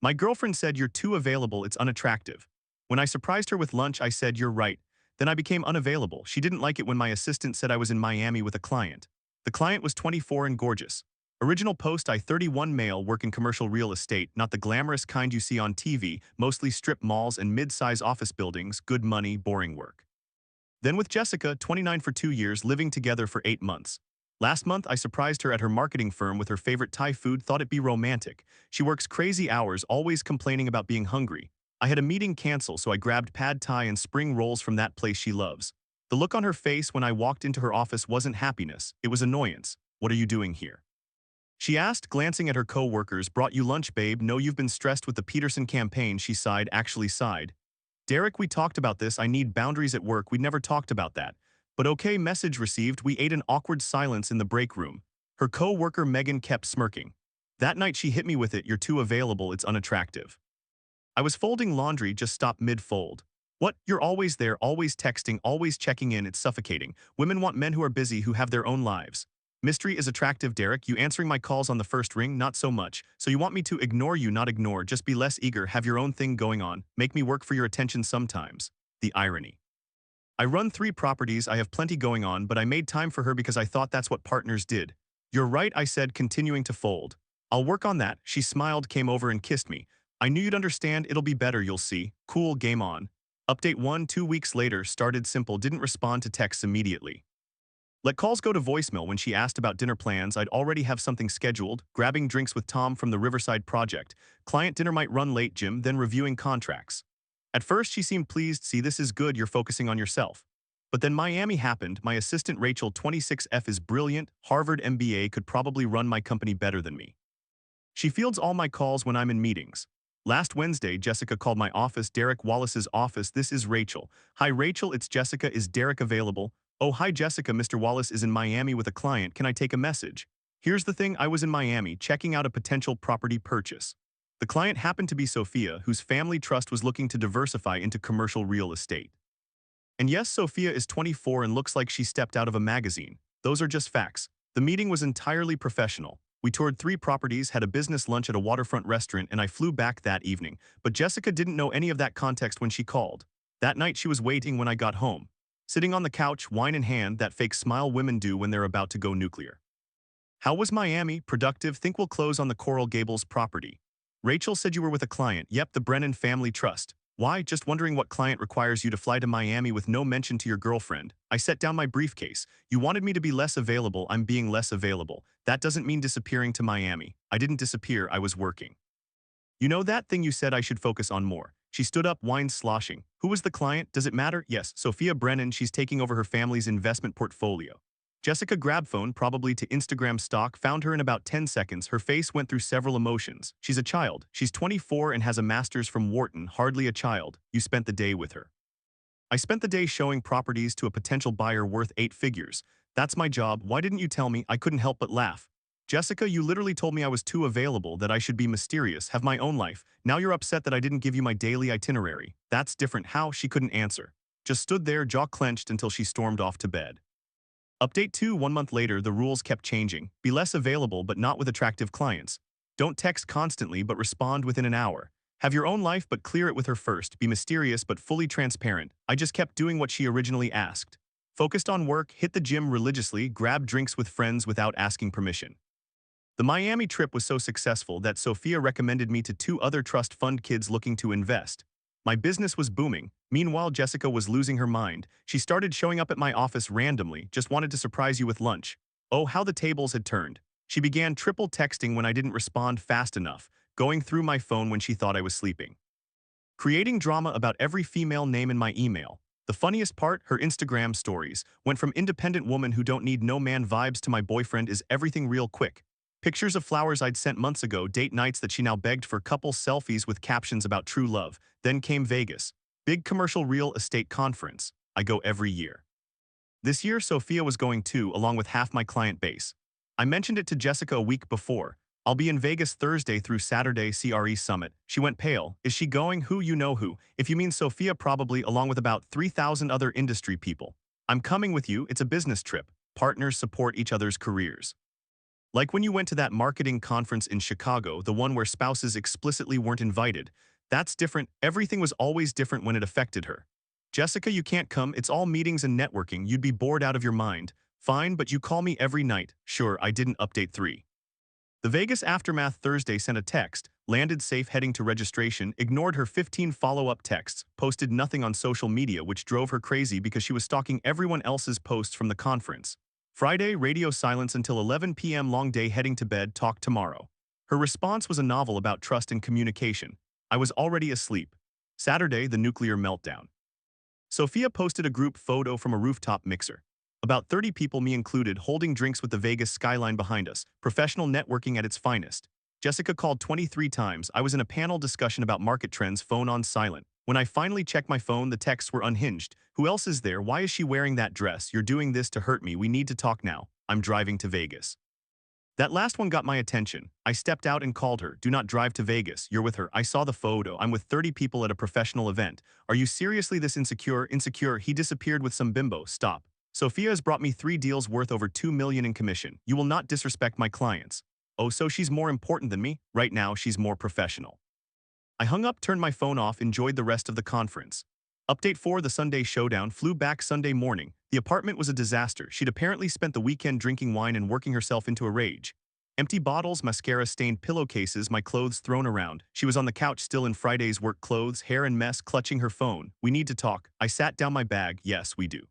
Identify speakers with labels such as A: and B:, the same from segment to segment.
A: My girlfriend said you're too available, it's unattractive. When I surprised her with lunch, I said you're right. Then I became unavailable. She didn't like it when my assistant said I was in Miami with a client. The client was 24 and gorgeous. Original post: I 31 male, work in commercial real estate, not the glamorous kind you see on TV, mostly strip malls and mid-size office buildings, good money, boring work. Then with Jessica, 29 for 2 years, living together for 8 months. Last month, I surprised her at her marketing firm with her favorite Thai food, thought it'd be romantic. She works crazy hours, always complaining about being hungry. I had a meeting cancel, so I grabbed pad thai and spring rolls from that place she loves. The look on her face when I walked into her office wasn't happiness, it was annoyance. What are you doing here? She asked, glancing at her co-workers. Brought you lunch, babe. No, you've been stressed with the Peterson campaign, she sighed, actually sighed. Derek, we talked about this. I need boundaries at work. We'd never talked about that. But okay, message received. We ate an awkward silence in the break room. Her co-worker Megan kept smirking. That night she hit me with it. You're too available, it's unattractive. I was folding laundry, just stopped mid-fold. What? You're always there, always texting, always checking in, it's suffocating. Women want men who are busy, who have their own lives. Mystery is attractive, Derek. You answering my calls on the first ring, not so much. So you want me to ignore you, not ignore, just be less eager, have your own thing going on, make me work for your attention sometimes. The irony. I run 3 properties, I have plenty going on, but I made time for her because I thought that's what partners did. You're right, I said, continuing to fold. I'll work on that. She smiled, came over and kissed me. I knew you'd understand, it'll be better, you'll see. Cool, game on. Update 1, 2 weeks later, started simple, didn't respond to texts immediately. Let calls go to voicemail. When she asked about dinner plans, I'd already have something scheduled, grabbing drinks with Tom from the Riverside project. Client dinner might run late, Jim, then reviewing contracts. At first she seemed pleased, see, this is good, you're focusing on yourself. But then Miami happened. My assistant Rachel, 26F, is brilliant, Harvard MBA, could probably run my company better than me. She fields all my calls when I'm in meetings. Last Wednesday, Jessica called my office, Derek Wallace's office. This is Rachel. Hi Rachel, it's Jessica, is Derek available? Oh hi Jessica, Mr. Wallace is in Miami with a client, can I take a message? Here's the thing, I was in Miami checking out a potential property purchase. The client happened to be Sophia, whose family trust was looking to diversify into commercial real estate. And yes, Sophia is 24 and looks like she stepped out of a magazine. Those are just facts. The meeting was entirely professional. We toured 3 properties, had a business lunch at a waterfront restaurant, and I flew back that evening. But Jessica didn't know any of that context when she called. That night she was waiting when I got home. Sitting on the couch, wine in hand, that fake smile women do when they're about to go nuclear. How was Miami? Productive. Think we'll close on the Coral Gables property. Rachel said you were with a client. Yep, the Brennan Family Trust. Why? Just wondering what client requires you to fly to Miami with no mention to your girlfriend. I set down my briefcase. You wanted me to be less available, I'm being less available. That doesn't mean disappearing to Miami. I didn't disappear, I was working. You know that thing you said I should focus on more. She stood up, wine sloshing. Who was the client? Does it matter? Yes, Sophia Brennan, she's taking over her family's investment portfolio. Jessica grabbed phone, probably to Instagram stock, found her in about 10 seconds. Her face went through several emotions. She's a child. She's 24 and has a master's from Wharton, hardly a child. You spent the day with her. I spent the day showing properties to a potential buyer worth 8 figures. That's my job. Why didn't you tell me? I couldn't help but laugh. Jessica, you literally told me I was too available, that I should be mysterious, have my own life. Now you're upset that I didn't give you my daily itinerary. That's different. How? She couldn't answer. Just stood there, jaw clenched, until she stormed off to bed. Update 2, 1 month later, the rules kept changing. Be less available, but not with attractive clients. Don't text constantly, but respond within an hour. Have your own life, but clear it with her first. Be mysterious, but fully transparent. I just kept doing what she originally asked. Focused on work, hit the gym religiously, grab drinks with friends without asking permission. The Miami trip was so successful that Sophia recommended me to 2 other trust fund kids looking to invest. My business was booming. Meanwhile, Jessica was losing her mind. She started showing up at my office randomly, just wanted to surprise you with lunch. Oh, how the tables had turned. She began triple texting when I didn't respond fast enough, going through my phone when she thought I was sleeping. Creating drama about every female name in my email. The funniest part, her Instagram stories, went from independent woman who don't need no man vibes to my boyfriend is everything real quick. Pictures of flowers I'd sent months ago, date nights that she now begged for, couple selfies with captions about true love. Then came Vegas. Big commercial real estate conference. I go every year. This year, Sophia was going too, along with half my client base. I mentioned it to Jessica a week before. I'll be in Vegas Thursday through Saturday CRE Summit. She went pale. Is she going? Who? You know who. If you mean Sophia, probably, along with about 3,000 other industry people. I'm coming with you. It's a business trip. Partners support each other's careers. Like when you went to that marketing conference in Chicago, the one where spouses explicitly weren't invited. That's different. Everything was always different when it affected her. Jessica, you can't come. It's all meetings and networking. You'd be bored out of your mind. Fine, but you call me every night. Sure, I didn't update 3. The Vegas Aftermath Thursday sent a text, landed safe heading to registration, ignored her 15 follow-up texts, posted nothing on social media, which drove her crazy because she was stalking everyone else's posts from the conference. Friday, radio silence until 11 p.m. long day heading to bed, talk tomorrow. Her response was a novel about trust and communication. I was already asleep. Saturday, the nuclear meltdown. Sophia posted a group photo from a rooftop mixer. About 30 people, me included, holding drinks with the Vegas skyline behind us, professional networking at its finest. Jessica called 23 times. I was in a panel discussion about market trends, phone on silent. When I finally checked my phone, the texts were unhinged. Who else is there? Why is she wearing that dress? You're doing this to hurt me. We need to talk now. I'm driving to Vegas. That last one got my attention. I stepped out and called her. Do not drive to Vegas. You're with her. I saw the photo. I'm with 30 people at a professional event. Are you seriously this insecure? Insecure. He disappeared with some bimbo. Stop. Sophia has brought me 3 deals worth over $2 million in commission. You will not disrespect my clients. Oh, so she's more important than me? Right now, she's more professional. I hung up, turned my phone off, enjoyed the rest of the conference. Update 4: The Sunday showdown. Flew back Sunday morning. The apartment was a disaster. She'd apparently spent the weekend drinking wine and working herself into a rage. Empty bottles, mascara-stained pillowcases, my clothes thrown around. She was on the couch still in Friday's work clothes, hair and mess, clutching her phone. We need to talk. I sat down my bag. Yes, we do.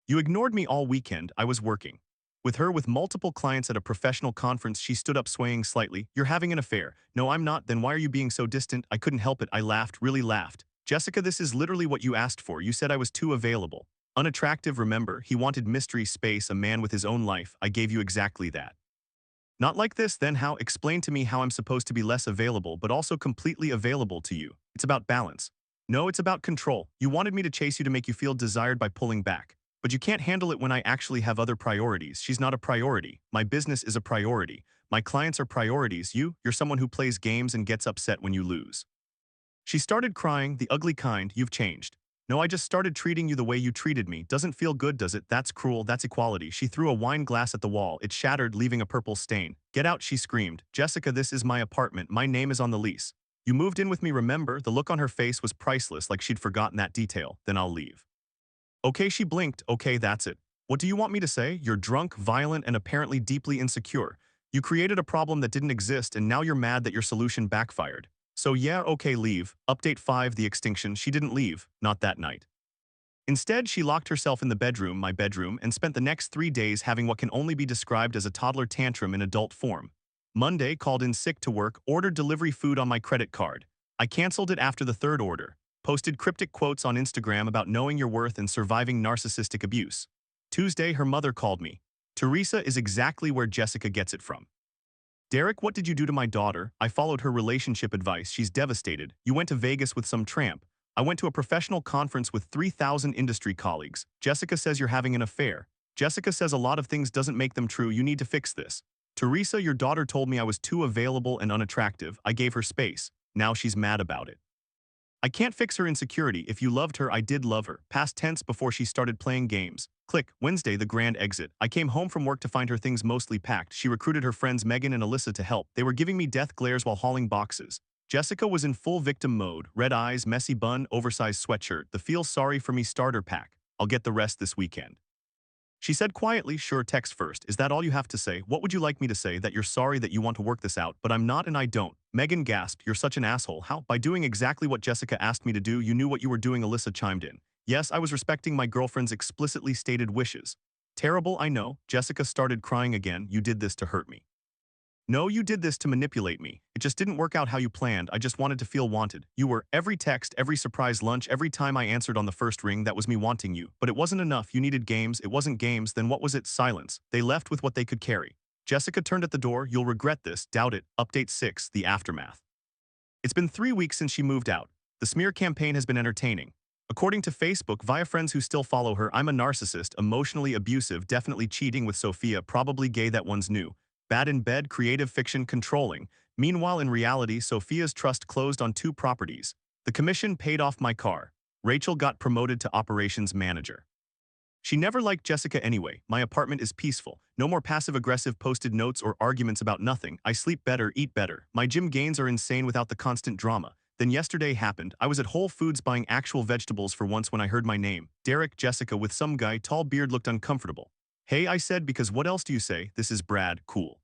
A: You ignored me all weekend. I was working. With her, with multiple clients at a professional conference, she stood up swaying slightly. You're having an affair. No, I'm not. Then why are you being so distant? I couldn't help it. I laughed, really laughed. Jessica, this is literally what you asked for. You said I was too available. Unattractive, remember? He wanted mystery, space, a man with his own life. I gave you exactly that. Not like this, then how? Explain to me how I'm supposed to be less available, but also completely available to you. It's about balance. No, it's about control. You wanted me to chase you to make you feel desired by pulling back. But you can't handle it when I actually have other priorities. She's not a priority. My business is a priority. My clients are priorities. You're someone who plays games and gets upset when you lose. She started crying, the ugly kind. You've changed. No, I just started treating you the way you treated me. Doesn't feel good, does it? That's cruel, that's equality. She threw a wine glass at the wall. It shattered, leaving a purple stain. Get out, she screamed. Jessica, this is my apartment. My name is on the lease. You moved in with me, remember? The look on her face was priceless, like she'd forgotten that detail. Then I'll leave. Okay, she blinked. Okay, that's it. What do you want me to say? You're drunk, violent, and apparently deeply insecure. You created a problem that didn't exist, and now you're mad that your solution backfired. So yeah, okay, leave. Update 5: The extinction. She didn't leave, not that night. Instead, she locked herself in the bedroom, my bedroom, and spent the next 3 days having what can only be described as a toddler tantrum in adult form. Monday, called in sick to work, ordered delivery food on my credit card. I canceled it after the 3rd order. Posted cryptic quotes on Instagram about knowing your worth and surviving narcissistic abuse. Tuesday, her mother called me. Teresa is exactly where Jessica gets it from. Derek, what did you do to my daughter? I followed her relationship advice. She's devastated. You went to Vegas with some tramp. I went to a professional conference with 3,000 industry colleagues. Jessica says you're having an affair. Jessica says a lot of things doesn't make them true. You need to fix this. Teresa, your daughter told me I was too available and unattractive. I gave her space. Now she's mad about it. I can't fix her insecurity. If you loved her, I did love her. Past tense before she started playing games. Click. Wednesday, the grand exit. I came home from work to find her things mostly packed. She recruited her friends Megan and Alyssa to help. They were giving me death glares while hauling boxes. Jessica was in full victim mode. Red eyes, messy bun, oversized sweatshirt. The feel sorry for me starter pack. I'll get the rest this weekend. She said quietly, sure, text first. Is that all you have to say? What would you like me to say? That you're sorry that you want to work this out, but I'm not and I don't. Megan gasped, you're such an asshole. How? By doing exactly what Jessica asked me to do. You knew what you were doing. Alyssa chimed in. Yes, I was respecting my girlfriend's explicitly stated wishes. Terrible, I know. Jessica started crying again. You did this to hurt me. No, you did this to manipulate me. It just didn't work out how you planned. I just wanted to feel wanted. You were. Every text, every surprise lunch, every time I answered on the first ring, that was me wanting you. But it wasn't enough. You needed games. It wasn't games. Then what was it? Silence. They left with what they could carry. Jessica turned at the door. You'll regret this. Doubt it. Update 6: The aftermath. It's been 3 weeks since she moved out. The smear campaign has been entertaining. According to Facebook, via friends who still follow her, I'm a narcissist, emotionally abusive, definitely cheating with Sophia, probably gay, that one's new. Bad in bed, creative fiction, controlling. Meanwhile, in reality, Sophia's trust closed on 2 properties. The commission paid off my car. Rachel got promoted to operations manager. She never liked Jessica anyway. My apartment is peaceful. No more passive-aggressive posted notes or arguments about nothing. I sleep better, eat better. My gym gains are insane without the constant drama. Then yesterday happened. I was at Whole Foods buying actual vegetables for once when I heard my name. Derek, Jessica with some guy, tall beard looked uncomfortable. Hey, I said, because what else do you say? This is Brad, cool.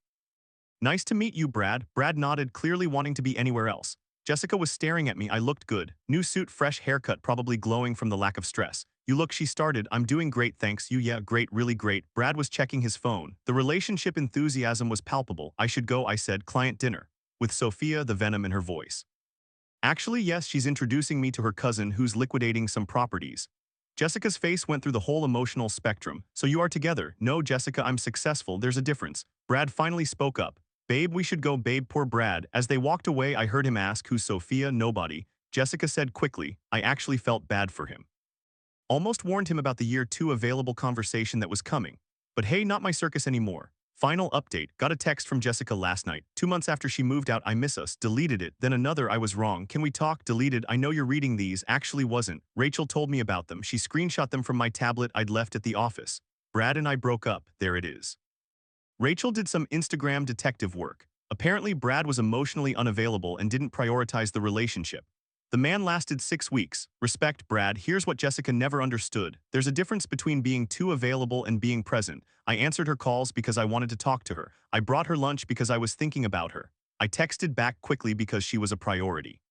A: Nice to meet you, Brad. Brad nodded, clearly wanting to be anywhere else. Jessica was staring at me. I looked good. New suit, fresh haircut, probably glowing from the lack of stress. You look, she started. I'm doing great, thanks. You, yeah, great, really great. Brad was checking his phone. The relationship enthusiasm was palpable. I should go, I said, client dinner. With Sophia, the venom in her voice. Actually, yes, she's introducing me to her cousin who's liquidating some properties. Jessica's face went through the whole emotional spectrum. So you are together? No, Jessica, I'm successful. There's a difference. Brad finally spoke up. Babe, we should go, babe, poor Brad. As they walked away, I heard him ask, who's Sophia? Nobody. Jessica said quickly. I actually felt bad for him. Almost warned him about the year 2 available conversation that was coming. But hey, not my circus anymore. Final update. Got a text from Jessica last night. 2 months after she moved out, I miss us. Deleted it. Then another, I was wrong. Can we talk? Deleted. I know you're reading these. Actually wasn't. Rachel told me about them. She screenshot them from my tablet I'd left at the office. Brad and I broke up. There it is. Rachel did some Instagram detective work. Apparently, Brad was emotionally unavailable and didn't prioritize the relationship. The man lasted 6 weeks. Respect, Brad. Here's what Jessica never understood. There's a difference between being too available and being present. I answered her calls because I wanted to talk to her. I brought her lunch because I was thinking about her. I texted back quickly because she was a priority.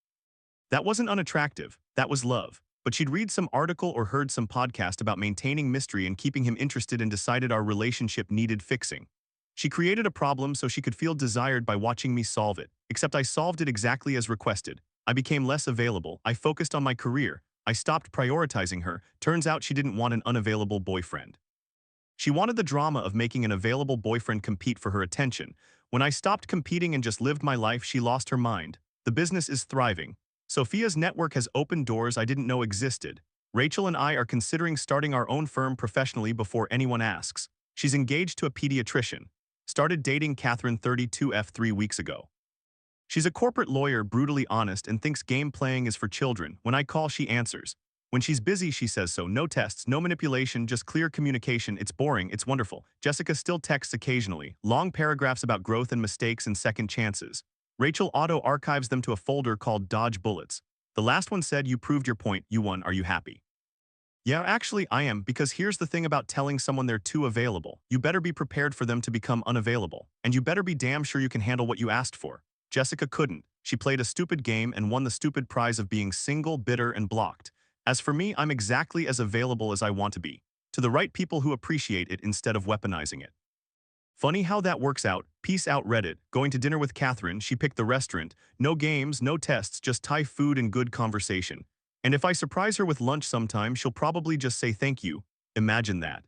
A: That wasn't unattractive. That was love. But she'd read some article or heard some podcast about maintaining mystery and keeping him interested and decided our relationship needed fixing. She created a problem so she could feel desired by watching me solve it, except I solved it exactly as requested. I became less available. I focused on my career. I stopped prioritizing her. Turns out she didn't want an unavailable boyfriend. She wanted the drama of making an available boyfriend compete for her attention. When I stopped competing and just lived my life, she lost her mind. The business is thriving. Sophia's network has opened doors I didn't know existed. Rachel and I are considering starting our own firm professionally before anyone asks. She's engaged to a pediatrician. Started dating Catherine 32F 3 weeks ago. She's a corporate lawyer, brutally honest, and thinks game playing is for children. When I call, she answers. When she's busy, she says so. No tests, no manipulation, just clear communication. It's boring, it's wonderful. Jessica still texts occasionally. Long paragraphs about growth and mistakes and second chances. Rachel auto-archives them to a folder called Dodge Bullets. The last one said, you proved your point, you won, are you happy? Yeah, actually, I am, because here's the thing about telling someone they're too available. You better be prepared for them to become unavailable. And you better be damn sure you can handle what you asked for. Jessica couldn't. She played a stupid game and won the stupid prize of being single, bitter, and blocked. As for me, I'm exactly as available as I want to be. To the right people who appreciate it instead of weaponizing it. Funny how that works out. Peace out, Reddit. Going to dinner with Catherine, she picked the restaurant. No games, no tests, just Thai food and good conversation. And if I surprise her with lunch sometime, she'll probably just say thank you. Imagine that.